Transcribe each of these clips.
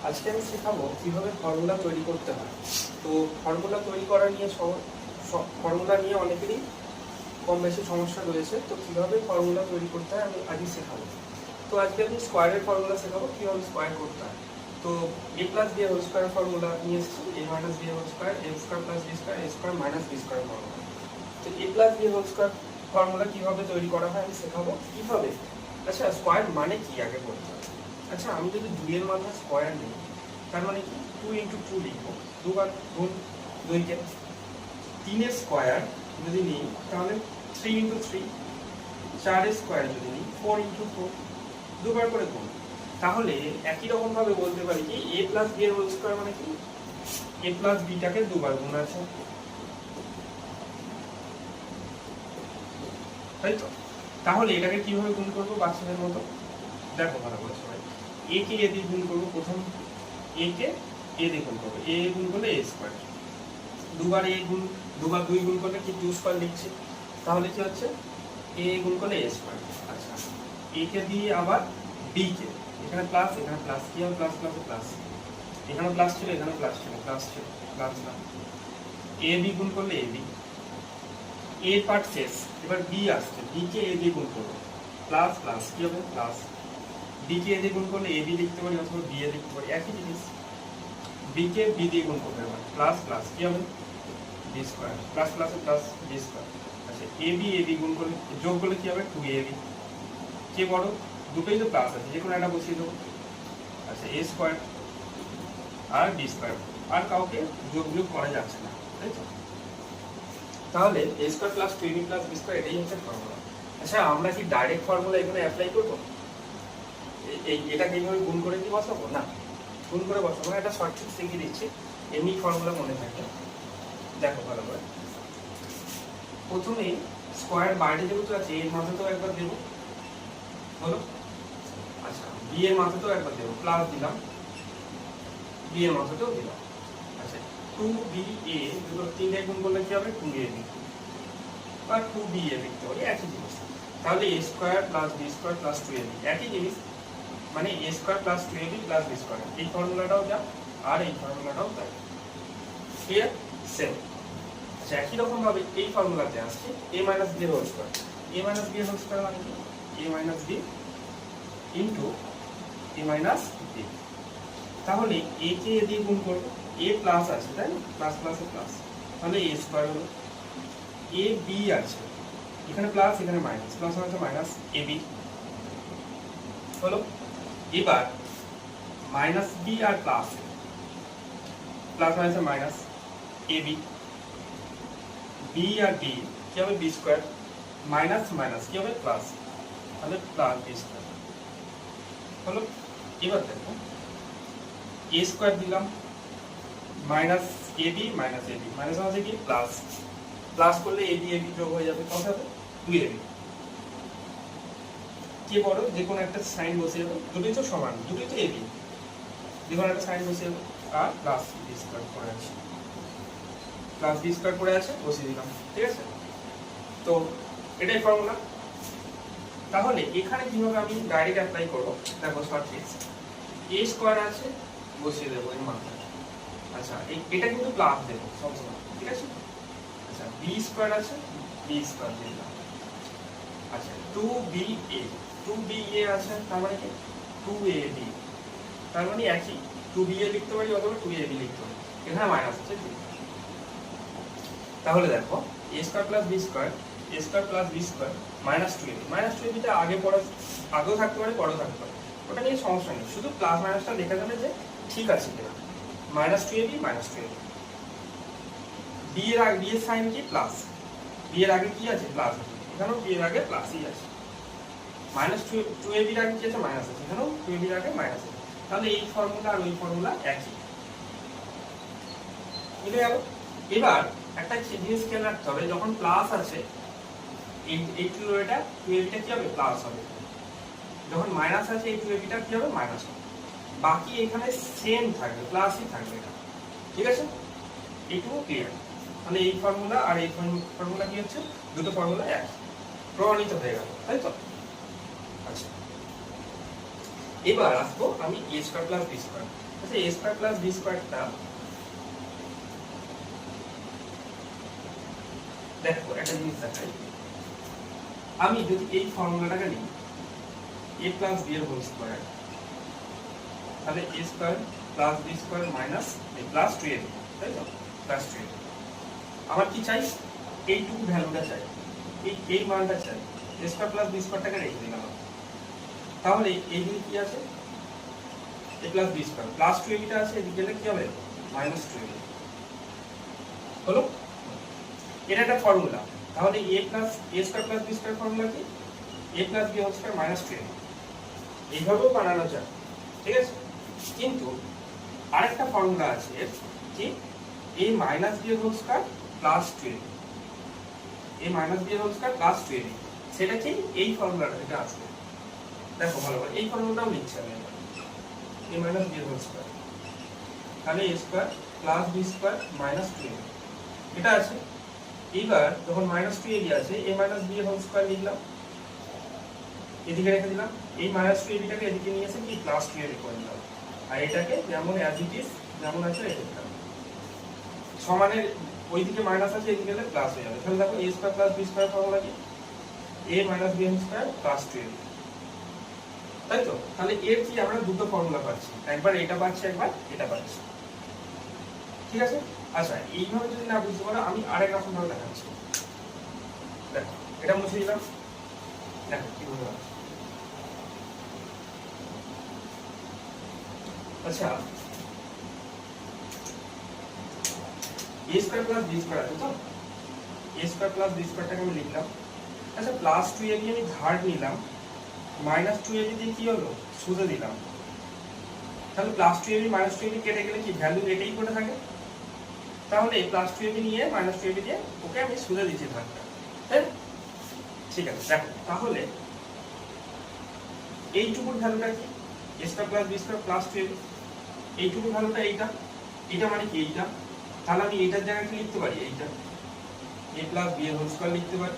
আজকে আমি শেখাবো কিভাবে ফর্মুলা তৈরি করতে হয়। তো ফর্মুলা তৈরি করা নিয়ে ফর্মুলা নিয়ে অনেকেরই কম বেশি সমস্যা রয়েছে। তো কিভাবে ফর্মুলা তৈরি করতে হয় আমি আজই শেখাবো। তো আজকে আমি স্কোয়ারের ফর্মুলা শেখাবো, কিভাবে স্কোয়ার করতে হয়। তো a plus b whole square formula নিয়ে এসেছি, a minus b whole square, a square plus b square, a square minus b square formula. তো a plus b whole square formula কিভাবে তৈরি করা হয় আমি শেখাবো। কিভাবে, আচ্ছা স্কোয়ার মানে কি আগে বলতে হবে। আচ্ছা আমি যদি 2 এর মাথা স্কোয়ার নিই, তার মানে কি 2 ইন্টু 2 লিখবো, দুবার গুণ 2 কে। 3 এর স্কোয়ার যদি নিই তাহলে 3 ইন্টু 3, 4 এর স্কোয়ার যদি নিই 4 ইন্টু 4, দুবার করে গুণ। তাহলে একই রকম ভাবে বলতে পারি কি a প্লাস বি এর হোল স্কোয়ার মানে কি a প্লাস বিটাকে দুবার গুণ আছে, তাই তো? তাহলে এটাকে কিভাবে গুণ করবো বাচ্চাদের মতো? দেখো ভালো করে সবাই, a কে a দিয়ে গুণ করবো, প্রথম a কে a দিয়ে গুণ করবো, a গুণ করলে a স্কোয়ার, দুবার a গুণ, দুবার 2 গুণ করলে কি 2 স্কোয়ার লিখছি, তাহলে কি হচ্ছে a গুণ করলে a স্কোয়ার। আচ্ছা a কে দিয়ে আবার b কে, এখানে প্লাস এখানে প্লাস, কি হবে প্লাস প্লাসে প্লাস, এখানে প্লাস ছিল এখানে প্লাস ছিল, প্লাস ছিল প্লাস না, a b গুণ করলে a b, a পার্ট শেষ, এবার b আসছে, b কে a দিয়ে গুণ করবো, প্লাস প্লাস কি হবে প্লাস, b কে a দিয়ে গুণ করলে a b লিখতে পারি অথবা b a লিখতে পারি, একই জিনিস। b কে b দিয়ে গুণ করতে হবে, প্লাস প্লাস কি হবে b স্কয়ার, প্লাস প্লাসে প্লাস b স্কয়ার। আচ্ছা a b গুণ করলে যোগ করলে কি হবে 2ab, কে বড় দুটোই তো প্লাস আছে, যে কোনো একটা বসিয়ে দেবো। আচ্ছা a স্কয়ার আর b স্কয়ার, আর কাউকে যোগ বিয়োগ করা যাচ্ছে না, তাই তো? তাহলে a square plus 2ab plus b square এটাই হচ্ছে ফর্মুলা। আচ্ছা আমরা কি ডাইরেক্ট ফর্মুলা এখানে অ্যাপ্লাই করব? এটাকে এইভাবে গুণ করে কি বসাবো? না, গুণ করে বসাবো না, এটা শর্টকাট শিখিয়ে দিচ্ছি, এমনি ফর্মুলা মনে থাকে। দেখো ভালো করে, প্রথমে স্কয়ার বাইরে যেহেতু আছে এর মাথাতেও একবার দেবো, বলো। আচ্ছা বি এর মাথাতেও একবার দেবো, প্লাস দিলাম, বি এর মাথাতেও দিলাম। আচ্ছা 2ba দুটো তিনটায় গুণ করলে কি হবে 2ab বা 2ba লিখতে পারি, একই জিনিস। তাহলে a square plus b square plus 2ab একই জিনিস, মানে a square plus 2ab plus b square, এই ফর্মুলাটাও যা আর এই ফর্মুলাটাও তাই, ক্লিয়ার? সেম। আচ্ছা একই রকম ভাবে এই ফর্মুলাতে আসছে a minus b whole square, a minus b whole square মানে কি a minus b into a minus b। তাহলে a কে a দিয়ে গুণ করব, a প্লাস আছে তাই না, প্লাস প্লাসে প্লাস, তাহলে a স্কয়ার হলো, a b আছে এখানে প্লাস এখানে মাইনাস, প্লাস মানে মাইনাস ab হলো। এবার মাইনাস b আর plus, plus minus minus ab, b আর d কি হবে b স্কয়ার, মাইনাস মাইনাস কি হবে প্লাস, তাহলে প্লাস b স্কয়ার হলো। এবার দেখো a স্কয়ার দিলাম, minus ab minus ab, minus আছে কি প্লাস, প্লাস করলে ab ab যোগ হয়ে যাবে, কত হবে 2ab, কে বড় যে কোনো একটা সাইন বসিয়ে দেবো, দুটোই তো সমান, দুটোই তো ab, যে কোনো একটা সাইন বসিয়ে দেবো, আর প্লাস b স্কয়ার করে আছে, প্লাস b স্কয়ার করে আছে বসিয়ে দিলাম, ঠিক আছে? তো এটাই ফর্মুলা। তাহলে এখানে কিভাবে আমি ডাইরেক্ট অ্যাপ্লাই করব, দেখো শর্ট ট্রিক্স, a স্কয়ার আছে বসিয়ে দেবো এর মাথায়। আচ্ছা এটা কিন্তু প্লাস দেবো সবসময়, ঠিক আছে? আচ্ছা b স্কয়ার আছে, b স্কয়ার দিলাম। আচ্ছা 2ba, 2ba আছে তার মানে কি 2ab, তার মানে একই 2ba লিখতে পারি অথবা 2ab লিখতে পারি, এখানে মাইনাস আছে। তাহলে দেখো a square plus b square, a square plus b square minus 2ab, minus 2ab টা আগে পরে আগেও থাকতে পারে পরেও থাকতে পারে, ওটা নিয়ে সমস্যা নেই, শুধু প্লাস মাইনাসটা লেখা যাবে যে ঠিক আছে কিনা। Minus 2ab minus 2ab, b এর আগে b এর সাইন কি প্লাস, b এর আগে কি আছে প্লাস, এখানেও b এর আগে প্লাসই আছে, মাইনাস 2ab এর আগে কি আছে মাইনাস আছে, এখানেও 2ab এর আগে মাইনাস আছে, তাহলে এই ফর্মুলা আর ওই ফর্মুলা একই, বুঝে গেল? এবার একটা জিনিস খেয়াল রাখতে হবে, যখন প্লাস আছে এই 2ab টা কি হবে প্লাস হবে, যখন মাইনাস আছে এই 2ab টা কি হবে মাইনাস হবে, বাকি এখানে সেম থাকবে, প্লাসই থাকবে, এটা ঠিক আছে? এইটুকু ক্লিয়ার? তাহলে এই ফর্মুলা আর এই ফর্মুলা কি হচ্ছে, দুটো ফর্মুলা এক, প্রমাণিত হয়ে গেল, তাই তো? আচ্ছা এবার আসবো আমি a square plus b square, আচ্ছা a স্কয়ার প্লাস b স্কয়ারটা দেখো একটা জিনিস দেখাই, আমি যদি এই ফর্মুলাটাকে নিই a প্লাস b এর হোল স্কয়ার, তাহলে a square plus b square minus plus 2a, তাই তো, প্লাস 2a। আমার কি চাই, এইটুকু ভ্যালুটা চাই, এই মানটা চাই, a স্কয়ার প্লাস b স্কয়ারটাকে রেখে দিলাম। তাহলে এই দিকে কি আছে, a plus b square plus 2a টা আছে, এদিকে গেলে কি হবে, মাইনাস 2a হলো। এটা একটা ফর্মুলা। তাহলে a plus a square plus b square formula কি, a plus b whole square minus 2a, এইভাবেও বানানো যায়, ঠিক আছে। কিন্তু আরেকটা ফর্মুলা আছে কি, a minus b whole square plus 2a, a minus b whole square plus 2a, সেটা কি এই ফর্মুলাটা থেকে আসবে। দেখো ভালো করে এই ফর্মুলাটাও লিখছি আমি, a minus b whole square, তাহলে a square plus b square minus 2a, এটা আছে। এবার যখন মাইনাস 2a আছে, a minus b whole square লিখলাম, এদিকে রেখে দিলাম, এই মাইনাস 2a টাকে এদিকে নিয়ে এসে কি প্লাস 2a করে দিলাম, আর এটাকে যেমন অ্যাজ ইট ইজ যেমন আছে রেখে দিলাম। সমানের ওইদিকে মাইনাস আছে, এদিকে গেলে প্লাস হয়ে যাবে। তাহলে দেখো a square plus b square formula কি, a minus b whole square plus 2a, তাই তো। তাহলে এর কি আমরা দুটো ফর্মুলা পাচ্ছি, একবার এটা পাচ্ছি, একবার এটা পাচ্ছি, ঠিক আছে। আচ্ছা এইভাবে যদি না বুঝতে পারো, আমি আরেক রকম ভাবে দেখাচ্ছি। দেখো এটা মুছে দিলাম, দেখো কি বলবো। আচ্ছা a square plus b square আছে তো, a স্কয়ার প্লাস b স্কয়ারটাকে আমি লিখলাম। আচ্ছা প্লাস 2a দিয়ে আমি ধার নিলাম, মাইনাস 2a দিয়ে কি হলো, সুদে দিলাম। তাহলে প্লাস 2a মাইনাস 2a কেটে গেলে কি ভ্যালু এটাই করে থাকে, তাহলে প্লাস 2a নিয়ে মাইনাস 2a দিয়ে ওকে আমি সুদে দিচ্ছি ধারটা, তাই না? ঠিক আছে, দেখো তাহলে এইটুকুর ভ্যালুটা কি, a square plus b square plus 2a, এইটুকুর ভ্যালুটা এইটা, এটা মানে কি এইটা। তাহলে আমি এইটার জায়গায় কি লিখতে পারি, এইটা a প্লাস b এর হোল স্কয়ার লিখতে পারি,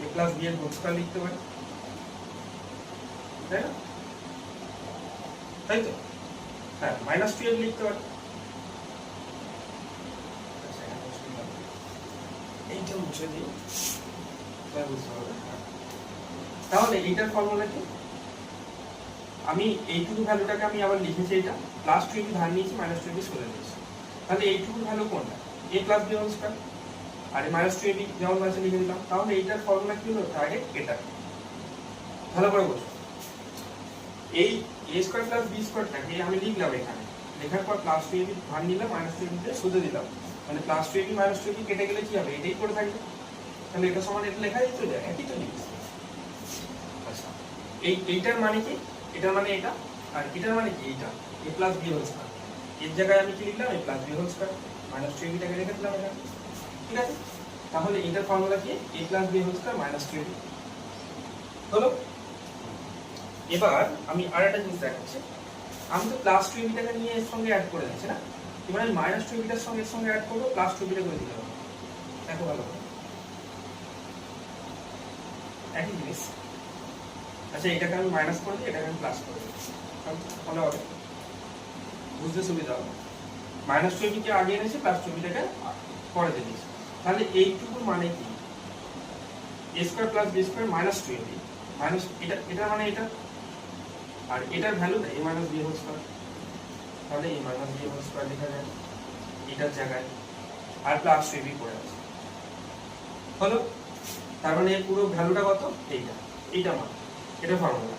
a প্লাস b এর হোল স্কয়ার লিখতে পারি, তাই না, তাই তো। হ্যাঁ মাইনাস 2a লিখতে পারি, এইটা মুছে দিই, তাহলে এইটার ফর্মুলা কি, আমি এইটুকু ভ্যালুটাকে আমি আবার লিখেছি, এটা প্লাস 2a ধার নিয়েছি, মাইনাস 2a সরে দিয়েছি। তাহলে এইটুকু ভ্যালু কোনটা, a plus b whole square, আর মাইনাস 2a যেমন আছে লিখে দিলাম। তাহলে এইটার ফর্মুলা কি হলো, ডাইরেক্ট এটা। ভালো করে বোঝো, এই a স্কয়ার প্লাস b স্কয়ারটাকে আমি লিখলাম এখানে, লেখার পর প্লাস 2a ধার নিলাম, মাইনাস 2a দিয়ে সুদে দিলাম, মানে প্লাস 2a মাইনাস 2a কেটে গেলে কি হবে, এটাই করে থাকবে। তাহলে এটা সমান এটা লেখা যেতে যায়, একই তো জিনিস। আচ্ছা এইটার মানে কি, এটার মানে এটা, আর এটার মানে কি এইটা, a plus b whole square, এর জায়গায় আমি কি লিখলাম, a plus b whole square, minus 2a টাকে রেখে দিলাম এখানে, ঠিক আছে। তাহলে এটার ফর্মুলা কি, a plus b whole square minus 2a হলো। এবার আমি আরেকটা জিনিস দেখাচ্ছি, আমি তো প্লাস 2a টাকে নিয়ে এর সঙ্গে অ্যাড করে দিচ্ছি না, এবার আমি মাইনাস 2a টার সঙ্গে এর সঙ্গে অ্যাড করব, প্লাস 2a করে দিতে হবে। দেখো ভালো করে একই জিনিস। আচ্ছা এটাকে আমি মাইনাস করে দিই, এটাকে আমি প্লাস করে দিই, তাহলে হবে বুঝতে সুবিধা হবে। মাইনাস 2a কে আগে এনেছি, প্লাস 2a টাকে পরে দিয়েছি। তাহলে এইটুকু মানে কি, a square plus b square minus 2a, minus এটা মানে এটা, আর এটার ভ্যালু না a minus b whole square, তাহলে a minus b whole square লেখা যায় এটার জায়গায়, আর প্লাস 2a পড়ে আছে হলো। তার মানে এর পুরো ভ্যালুটা কত, এইটা মানে এটা ফর্মুলা,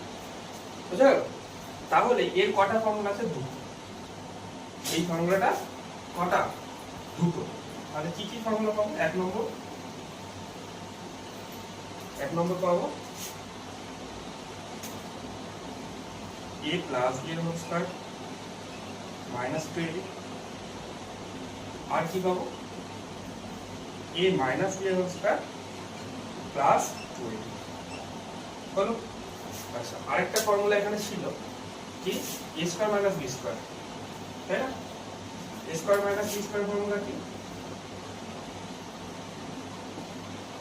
বুঝা গেল। তাহলে এর কটা ফর্মুলা আছে, দুটো। এই ফর্মুলাটা কটা, দুটো। তাহলে কি কি ফর্মুলা পাবো, এক নম্বর পাবো a plus b whole square minus 2a, আর কি পাবো a minus b whole square plus 2a হলো। আচ্ছা আরেকটা ফর্মুলা এখানে ছিল কি, a square minus b square, তাই না। a square minus b square formula কি,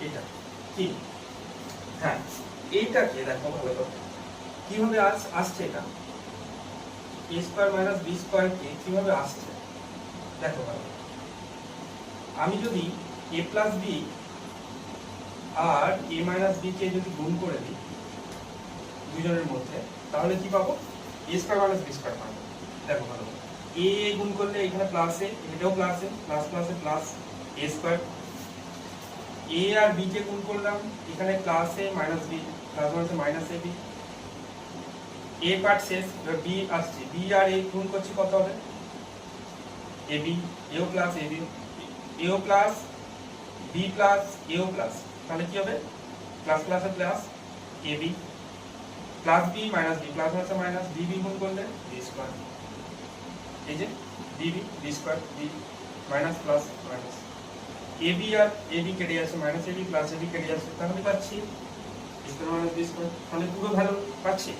এটা কি, হ্যাঁ এইটাকে দেখো ভালো করে, কিভাবে আসছে এটা a square minus b square কে কিভাবে আসছে দেখো ভালো, আমি যদি a প্লাস b আর a মাইনাস b কে যদি গুণ করে দিই দুইজনের মধ্যে, তাহলে কি পাবো? a square minus b square পাবো। দেখো ভালো, a গুণ করলে এখানে প্লাস a, এটাও প্লাস a, প্লাস প্লাসে প্লাস a স্কয়ার। a আর b কে গুণ করলাম, এখানে plus a minus b, plus মাইনাসে মাইনাস ab। a পার্ট শেষ, এবার b আসছে, b আর a গুণ করছি কত হবে? ab, এও প্লাস ab, এও প্লাস b প্লাস এও প্লাস, তাহলে কি হবে? প্লাস প্লাসে plus ab plus b minus b, plus মাইনাসে মাইনাস, db গুণ করলে b স্কয়ার, এই যে db b square, b minus plus minus, ab আর ab কেটে যাচ্ছে, মাইনাস ab প্লাস ab কেটে যাচ্ছে, তাহলে পাচ্ছি a square minus b square. তাহলে পুরো ভ্যালু পাচ্ছি।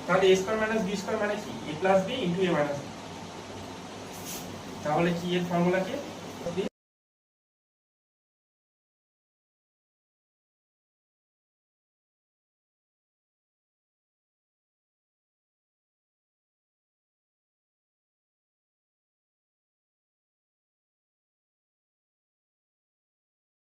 তাহলে a square minus b square মানে কি? a plus b into a minus b। তাহলে কি এর ফর্মুলা কি?